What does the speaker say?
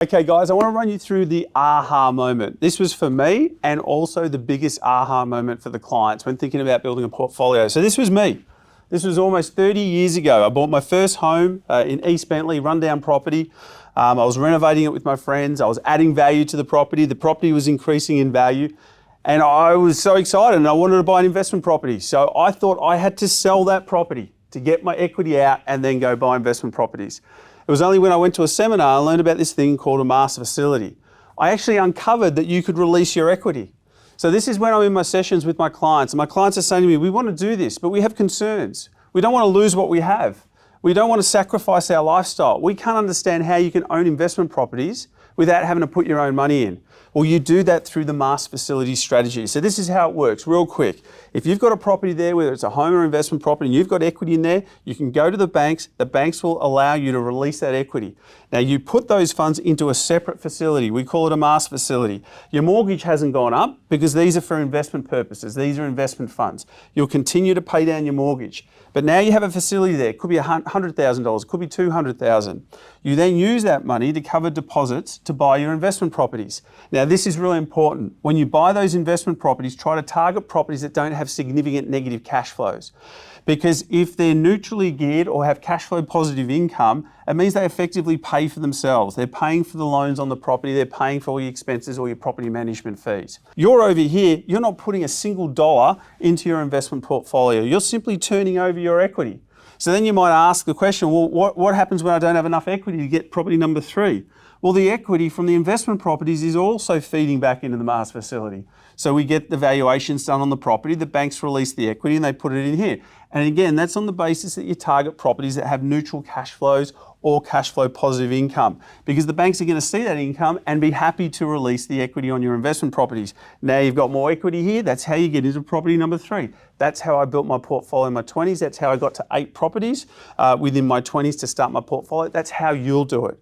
Okay guys, I want to run you through the aha moment. This was for me and also the biggest aha moment for the clients when thinking about building a portfolio. So this was me. This was almost 30 years ago. I bought my first home in East Bentley, rundown property. I was renovating it with my friends. I was adding value to the property. The property was increasing in value. And I was so excited and I wanted to buy an investment property. So I thought I had to sell that property to get my equity out and then go buy investment properties. It was only when I went to a seminar and learned about this thing called a master facility. I actually uncovered that you could release your equity. So this is when I'm in my sessions with my clients, and my clients are saying to me, we want to do this, but we have concerns. We don't want to lose what we have. We don't want to sacrifice our lifestyle. We can't understand how you can own investment properties without having to put your own money in. Well, you do that through the master facility strategy. So this is how it works, real quick. If you've got a property there, whether it's a home or investment property, and you've got equity in there, you can go to the banks will allow you to release that equity. Now you put those funds into a separate facility. We call it a master facility. Your mortgage hasn't gone up because these are for investment purposes. These are investment funds. You'll continue to pay down your mortgage. But now you have a facility there. It could be $100,000, it could be $200,000. You then use that money to cover deposits to buy your investment properties. Now this is really important. When you buy those investment properties, try to target properties that don't have significant negative cash flows. Because if they're neutrally geared or have cash flow positive income, it means they effectively pay for themselves. They're paying for the loans on the property, they're paying for all your expenses or your property management fees. You're over here, you're not putting a single dollar into your investment portfolio. You're simply turning over your equity. So then you might ask the question, well, what happens when I don't have enough equity to get property number 3? Well, the equity from the investment properties is also feeding back into the master facility. So we get the valuations done on the property, the banks release the equity and they put it in here. And again, that's on the basis that you target properties that have neutral cash flows or cash flow positive income, because the banks are going to see that income and be happy to release the equity on your investment properties. Now you've got more equity here, that's how you get into property number 3. That's how I built my portfolio in my 20s. That's how I got to 8 properties within my 20s to start my portfolio. That's how you'll do it.